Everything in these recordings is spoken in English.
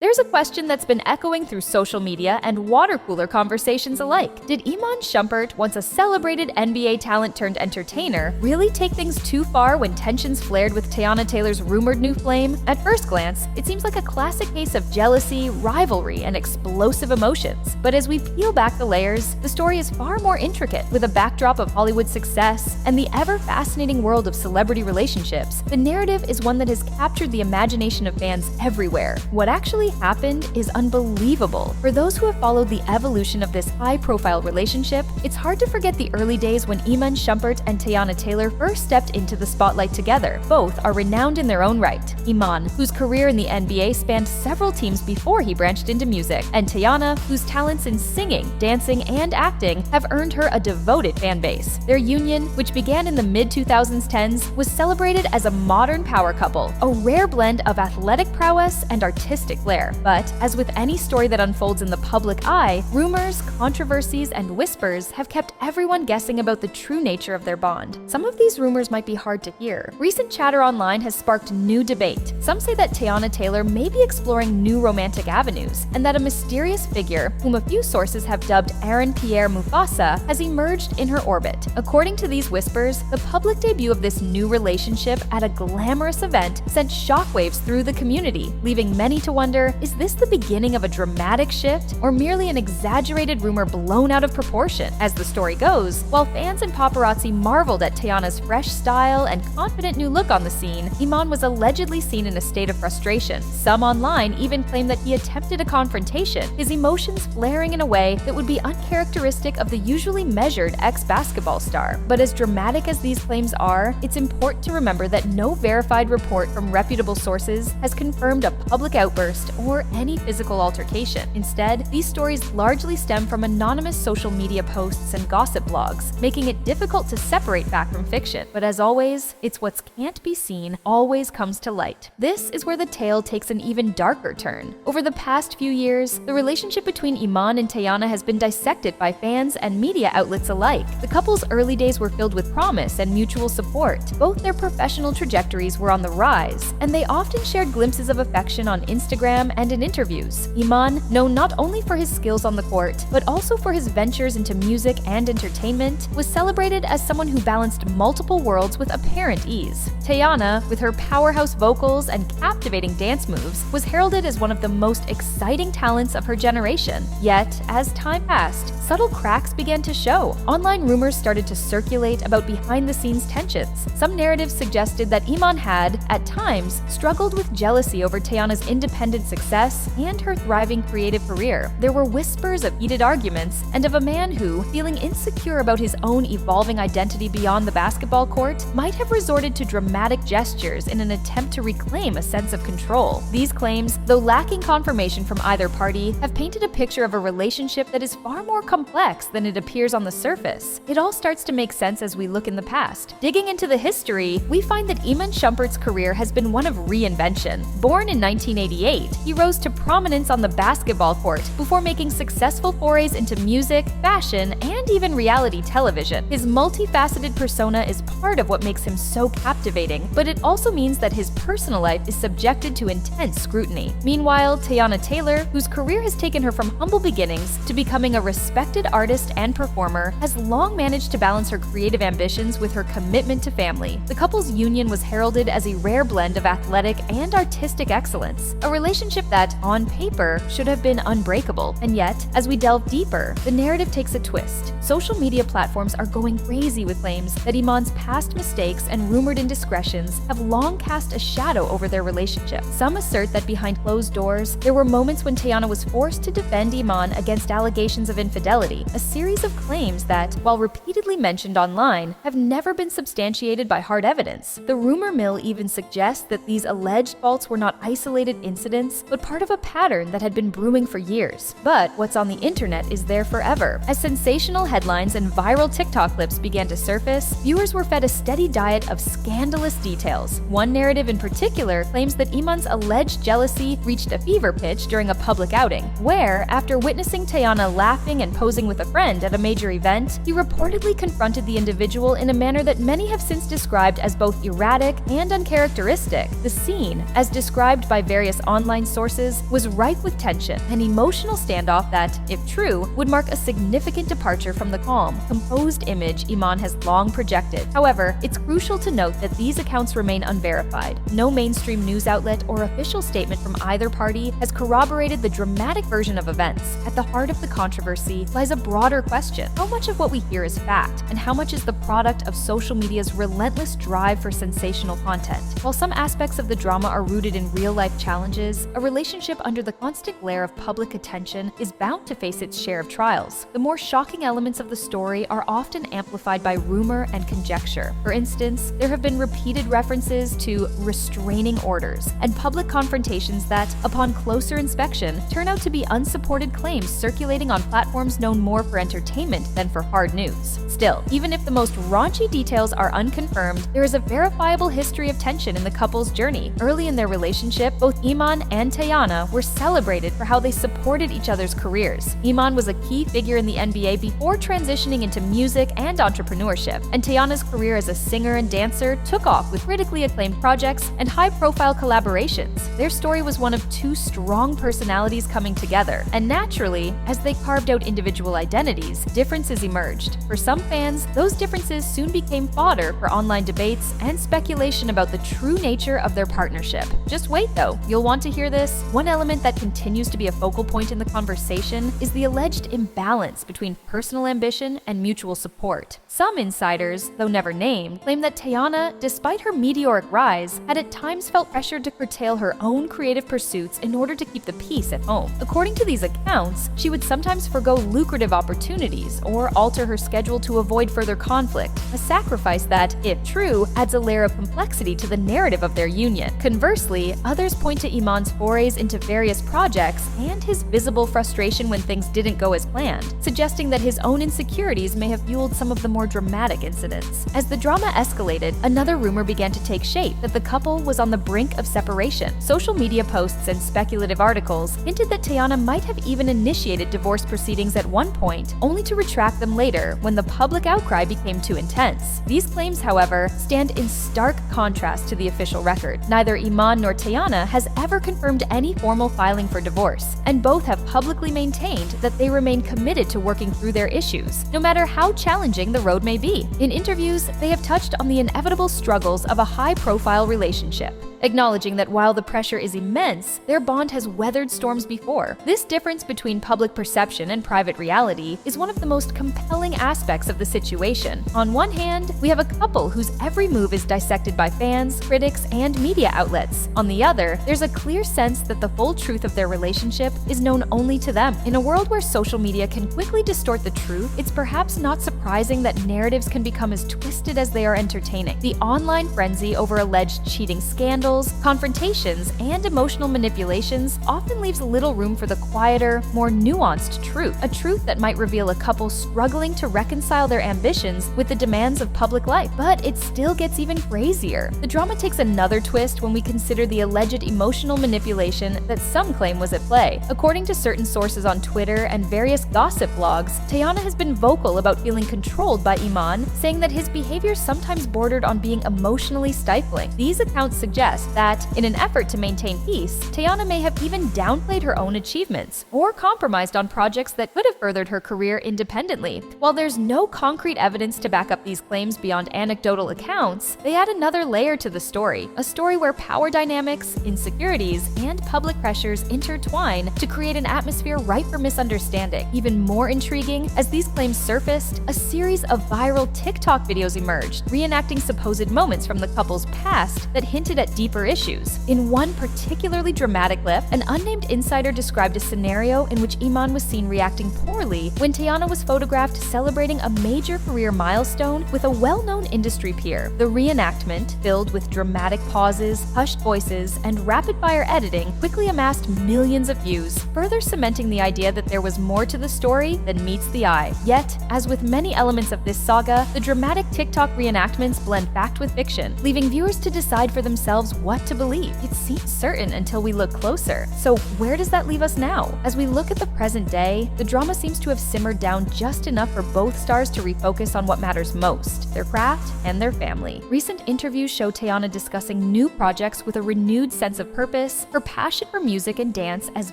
There's a question that's been echoing through social media and water cooler conversations alike. Did Iman Shumpert, once a celebrated NBA talent turned entertainer, really take things too far when tensions flared with Teyana Taylor's rumored new flame? At first glance, it seems like a classic case of jealousy, rivalry, and explosive emotions. But as we peel back the layers, the story is far more intricate. With a backdrop of Hollywood success and the ever-fascinating world of celebrity relationships, the narrative is one that has captured the imagination of fans everywhere. What actually happened is unbelievable. For those who have followed the evolution of this high-profile relationship, it's hard to forget the early days when Iman Shumpert and Teyana Taylor first stepped into the spotlight together. Both are renowned in their own right. Iman, whose career in the NBA spanned several teams before he branched into music, and Teyana, whose talents in singing, dancing, and acting have earned her a devoted fan base. Their union, which began in the mid-2010s, was celebrated as a modern power couple, a rare blend of athletic prowess and artistic flair. But, as with any story that unfolds in the public eye, rumors, controversies, and whispers have kept everyone guessing about the true nature of their bond. Some of these rumors might be hard to hear. Recent chatter online has sparked new debate. Some say that Teyana Taylor may be exploring new romantic avenues, and that a mysterious figure, whom a few sources have dubbed Aaron Pierre Mufasa, has emerged in her orbit. According to these whispers, the public debut of this new relationship at a glamorous event sent shockwaves through the community, leaving many to wonder, is this the beginning of a dramatic shift, or merely an exaggerated rumor blown out of proportion? As the story goes, while fans and paparazzi marveled at Teyana's fresh style and confident new look on the scene, Iman was allegedly seen in a state of frustration. Some online even claim that he attempted a confrontation, his emotions flaring in a way that would be uncharacteristic of the usually measured ex-basketball star. But as dramatic as these claims are, it's important to remember that no verified report from reputable sources has confirmed a public outburst or any physical altercation. Instead, these stories largely stem from anonymous social media posts and gossip blogs, making it difficult to separate fact from fiction. But as always, it's what can't be seen always comes to light. This is where the tale takes an even darker turn. Over the past few years, the relationship between Iman and Teyana has been dissected by fans and media outlets alike. The couple's early days were filled with promise and mutual support. Both their professional trajectories were on the rise, and they often shared glimpses of affection on Instagram and in interviews. Iman, known not only for his skills on the court, but also for his ventures into music and entertainment, was celebrated as someone who balanced multiple worlds with apparent ease. Teyana, with her powerhouse vocals and captivating dance moves, was heralded as one of the most exciting talents of her generation. Yet, as time passed, subtle cracks began to show. Online rumors started to circulate about behind-the-scenes tensions. Some narratives suggested that Iman had, at times, struggled with jealousy over Teyana's independent success and her thriving creative career. There were whispers of heated arguments and of a man who, feeling insecure about his own evolving identity beyond the basketball court, might have resorted to dramatic gestures in an attempt to reclaim a sense of control. These claims, though lacking confirmation from either party, have painted a picture of a relationship that is far more complex than it appears on the surface. It all starts to make sense as we look in the past. Digging into the history, we find that Iman Shumpert's career has been one of reinvention. Born in 1988, he rose to prominence on the basketball court before making successful forays into music, fashion, and even reality television. His multifaceted persona is part of what makes him so captivating, but it also means that his personal life is subjected to intense scrutiny. Meanwhile, Teyana Taylor, whose career has taken her from humble beginnings to becoming a respected artist and performer, has long managed to balance her creative ambitions with her commitment to family. The couple's union was heralded as a rare blend of athletic and artistic excellence, a relationship that, on paper, should have been unbreakable. And yet, as we delve deeper, the narrative takes a twist. Social media platforms are going crazy with claims that Iman's past mistakes and rumored indiscretions have long cast a shadow over their relationship. Some assert that behind closed doors, there were moments when Teyana was forced to defend Iman against allegations of infidelity, a series of claims that, while repeatedly mentioned online, have never been substantiated by hard evidence. The rumor mill even suggests that these alleged faults were not isolated incidents, but part of a pattern that had been brewing for years. But what's on the internet is there forever. As sensational headlines and viral TikTok clips began to surface, viewers were fed a steady diet of scandalous details. One narrative in particular claims that Iman's alleged jealousy reached a fever pitch during a public outing, where, after witnessing Teyana laughing and posing with a friend at a major event, he reportedly confronted the individual in a manner that many have since described as both erratic and uncharacteristic. The scene, as described by various online sources, was rife with tension, an emotional standoff that, if true, would mark a significant departure from the calm, composed image Iman has long projected. However, it's crucial to note that these accounts remain unverified. No mainstream news outlet or official statement from either party has corroborated the dramatic version of events. At the heart of the controversy lies a broader question: how much of what we hear is fact, and how much is the product of social media's relentless drive for sensational content? While some aspects of the drama are rooted in real-life challenges, a relationship under the constant glare of public attention is bound to face its share of trials. The more shocking elements of the story are often amplified by rumor and conjecture. For instance, there have been repeated references to restraining orders and public confrontations that, upon closer inspection, turn out to be unsupported claims circulating on platforms known more for entertainment than for hard news. Still, even if the most raunchy details are unconfirmed, there is a verifiable history of tension in the couple's journey. Early in their relationship, both Iman and Teyana were celebrated for how they supported each other's careers. Iman was a key figure in the NBA before transitioning into music and entrepreneurship, and Teyana's career as a singer and dancer took off with critically acclaimed projects and high-profile collaborations. Their story was one of two strong personalities coming together, and naturally, as they carved out individual identities, differences emerged. For some fans, those differences soon became fodder for online debates and speculation about the true nature of their partnership. Just wait though, you'll want to hear this. One element that continues to be a focal point in the conversation is the alleged imbalance between personal ambition and mutual support. Some insiders, though never named, claim that Teyana, despite her meteoric rise, had at times felt pressured to curtail her own creative pursuits in order to keep the peace at home. According to these accounts, she would sometimes forgo lucrative opportunities or alter her schedule to avoid further conflict, a sacrifice that, if true, adds a layer of complexity to the narrative of their union. Conversely, others point to Iman's forays into various projects and his visible frustration when things didn't go as planned, suggesting that his own insecurities may have fueled some of the more dramatic incidents. As the drama escalated, another rumor began to take shape that the couple was on the brink of separation. Social media posts and speculative articles hinted that Teyana might have even initiated divorce proceedings at one point, only to retract them later when the public outcry became too intense. These claims, however, stand in stark contrast to the official record. Neither Iman nor Teyana has ever confirmed any formal filing for divorce, and both have publicly maintained that they remain committed to working through their issues, no matter how challenging the road may be. In interviews, they have touched on the inevitable struggles of a high-profile relationship, acknowledging that while the pressure is immense, their bond has weathered storms before. This difference between public perception and private reality is one of the most compelling aspects of the situation. On one hand, we have a couple whose every move is dissected by fans, critics, and media outlets. On the other, there's a clear sense that the full truth of their relationship is known only to them. In a world where social media can quickly distort the truth, it's perhaps not surprising that narratives can become as twisted as they are entertaining. The online frenzy over alleged cheating scandals, confrontations, and emotional manipulations often leaves little room for the quieter, more nuanced truth, a truth that might reveal a couple struggling to reconcile their ambitions with the demands of public life. But it still gets even crazier. The drama takes another twist when we consider the alleged emotional manipulation that some claim was at play. According to certain sources on Twitter and various gossip blogs, Teyana has been vocal about feeling controlled by Iman, saying that his behavior sometimes bordered on being emotionally stifling. These accounts suggest that, in an effort to maintain peace, Teyana may have even downplayed her own achievements or compromised on projects that could have furthered her career independently. While there's no concrete evidence to back up these claims beyond anecdotal accounts, they add another layer to the story, a story where power dynamics, insecurities, and public pressures intertwine to create an atmosphere ripe for misunderstanding. Even more intriguing, as these claims surfaced, a series of viral TikTok videos emerged, reenacting supposed moments from the couple's past that hinted at deeper issues. In one particularly dramatic clip, an unnamed insider described a scenario in which Iman was seen reacting poorly when Teyana was photographed celebrating a major career milestone with a well-known industry peer. The reenactment, filled with dramatic pauses, hushed voices, and rapid-fire editing, quickly amassed millions of views, further cementing the idea that there was more to the story than meets the eye. Yet, as with many elements of this saga, the dramatic TikTok reenactments blend fact with fiction, leaving viewers to decide for themselves what to believe. It seems certain until we look closer. So where does that leave us now? As we look at the present day, the drama seems to have simmered down just enough for both stars to refocus on what matters most, their craft and their family. Recent interviews show Teyana discussing new projects with a renewed sense of purpose, her her passion for music and dance as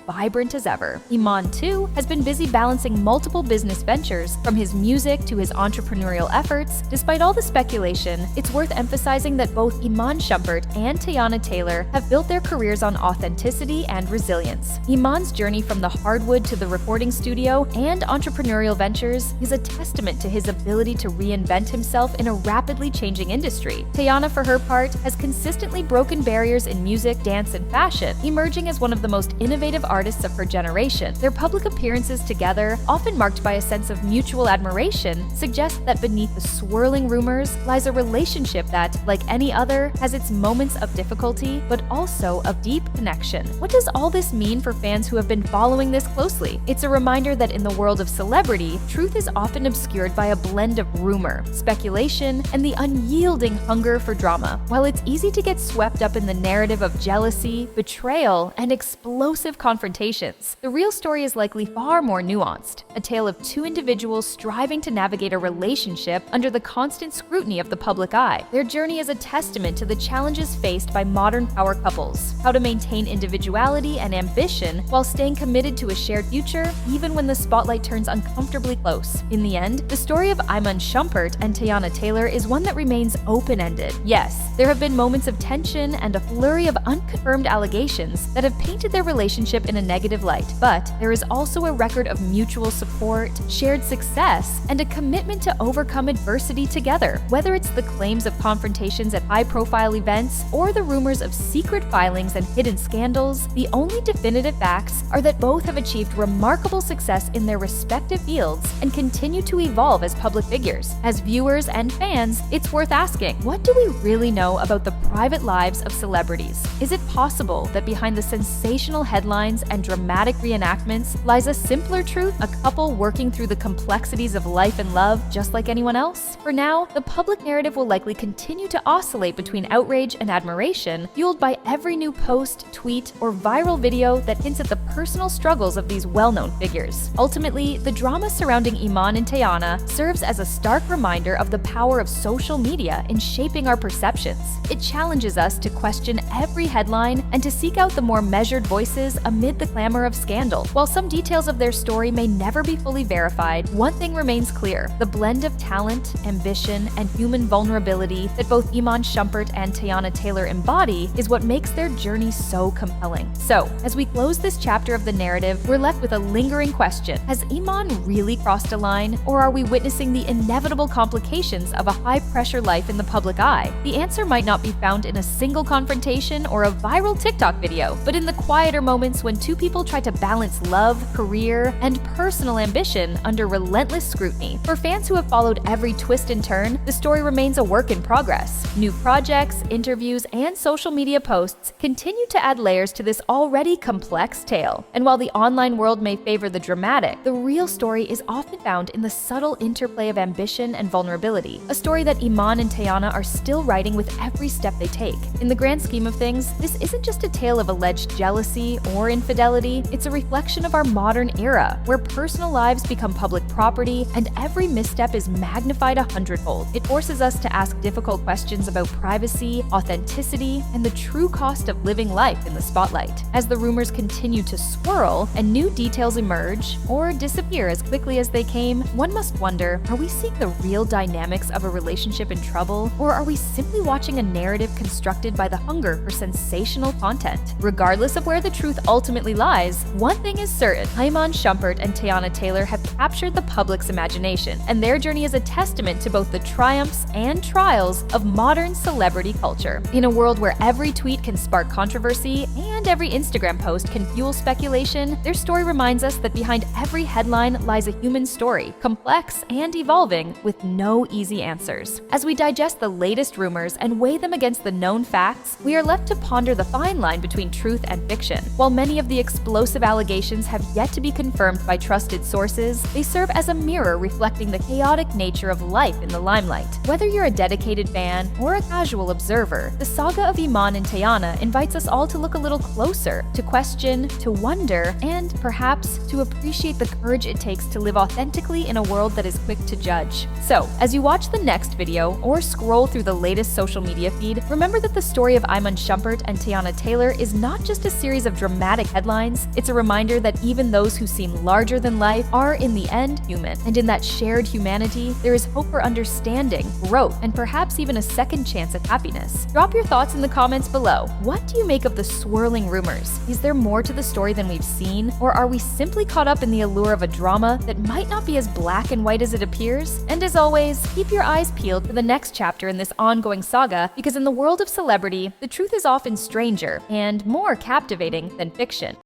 vibrant as ever. Iman, too, has been busy balancing multiple business ventures, from his music to his entrepreneurial efforts. Despite all the speculation, it's worth emphasizing that both Iman Shumpert and Teyana Taylor have built their careers on authenticity and resilience. Iman's journey from the hardwood to the recording studio and entrepreneurial ventures is a testament to his ability to reinvent himself in a rapidly changing industry. Teyana, for her part, has consistently broken barriers in music, dance, and fashion, emerging as one of the most innovative artists of her generation. Their public appearances together, often marked by a sense of mutual admiration, suggest that beneath the swirling rumors lies a relationship that, like any other, has its moments of difficulty, but also of deep connection. What does all this mean for fans who have been following this closely? It's a reminder that in the world of celebrity, truth is often obscured by a blend of rumor, speculation, and the unyielding hunger for drama. While it's easy to get swept up in the narrative of jealousy, betrayal, and explosive confrontations, the real story is likely far more nuanced, a tale of two individuals striving to navigate a relationship under the constant scrutiny of the public eye. Their journey is a testament to the challenges faced by modern power couples, how to maintain individuality and ambition while staying committed to a shared future, even when the spotlight turns uncomfortably close. In the end, the story of Iman Shumpert and Teyana Taylor is one that remains open-ended. Yes, there have been moments of tension and a flurry of unconfirmed allegations that have painted their relationship in a negative light, but there is also a record of mutual support, shared success, and a commitment to overcome adversity together. Whether it's the claims of confrontations at high-profile events or the rumors of secret filings and hidden scandals, the only definitive facts are that both have achieved remarkable success in their respective fields and continue to evolve as public figures. As viewers and fans, it's worth asking, what do we really know about the private lives of celebrities? Is it possible that behind the sensational headlines and dramatic reenactments lies a simpler truth, a couple working through the complexities of life and love just like anyone else? For now, the public narrative will likely continue to oscillate between outrage and admiration, fueled by every new post, tweet, or viral video that hints at the personal struggles of these well-known figures. Ultimately, the drama surrounding Iman and Teyana serves as a stark reminder of the power of social media in shaping our perceptions. It challenges us to question every headline and to seek out the more measured voices amid the clamor of scandal. While some details of their story may never be fully verified, one thing remains clear: the blend of talent, ambition, and human vulnerability that both Iman Shumpert and Teyana Taylor embody is what makes their journey so compelling. So, as we close this chapter of the narrative, we're left with a lingering question: has Iman really crossed a line, or are we witnessing the inevitable complications of a high-pressure life in the public eye? The answer might not be found in a single confrontation or a viral TikTok video, but in the quieter moments when two people try to balance love, career, and personal ambition under relentless scrutiny. For fans who have followed every twist and turn, the story remains a work in progress. New projects, interviews, and social media posts continue to add layers to this already complex tale. And while the online world may favor the dramatic, the real story is often found in the subtle interplay of ambition and vulnerability, a story that Iman and Teyana are still writing with every step they take. In the grand scheme of things, this isn't just a tale of alleged jealousy or infidelity, it's a reflection of our modern era, where personal lives become public property and every misstep is magnified 100-fold. It forces us to ask difficult questions about privacy, authenticity, and the true cost of living life in the spotlight. As the rumors continue to swirl and new details emerge or disappear as quickly as they came, one must wonder, are we seeing the real dynamics of a relationship in trouble, or are we simply watching a narrative constructed by the hunger for sensational content? Regardless of where the truth ultimately lies, one thing is certain: Iman Shumpert and Teyana Taylor have captured the public's imagination, and their journey is a testament to both the triumphs and trials of modern celebrity culture. In a world where every tweet can spark controversy and every Instagram post can fuel speculation, their story reminds us that behind every headline lies a human story, complex and evolving, with no easy answers. As we digest the latest rumors and weigh them against the known facts, we are left to ponder the fine line between truth and fiction. While many of the explosive allegations have yet to be confirmed by trusted sources, they serve as a mirror reflecting the chaotic nature of life in the limelight. Whether you're a dedicated fan or a casual observer, the saga of Iman and Teyana invites us all to look a little closer, to question, to wonder, and perhaps to appreciate the courage it takes to live authentically in a world that is quick to judge. So, as you watch the next video or scroll through the latest social media feed, remember that the story of Iman Shumpert and Teyana Taylor is not just a series of dramatic headlines, it's a reminder that even those who seem larger than life are, in the end, human. And in that shared humanity, there is hope for understanding, growth, and perhaps even a second chance at happiness. Drop your thoughts in the comments below. What do you make of the swirling rumors? Is there more to the story than we've seen? Or are we simply caught up in the allure of a drama that might not be as black and white as it appears? And as always, keep your eyes peeled for the next chapter in this ongoing saga, because in the world of celebrity, the truth is often stranger and more captivating than fiction.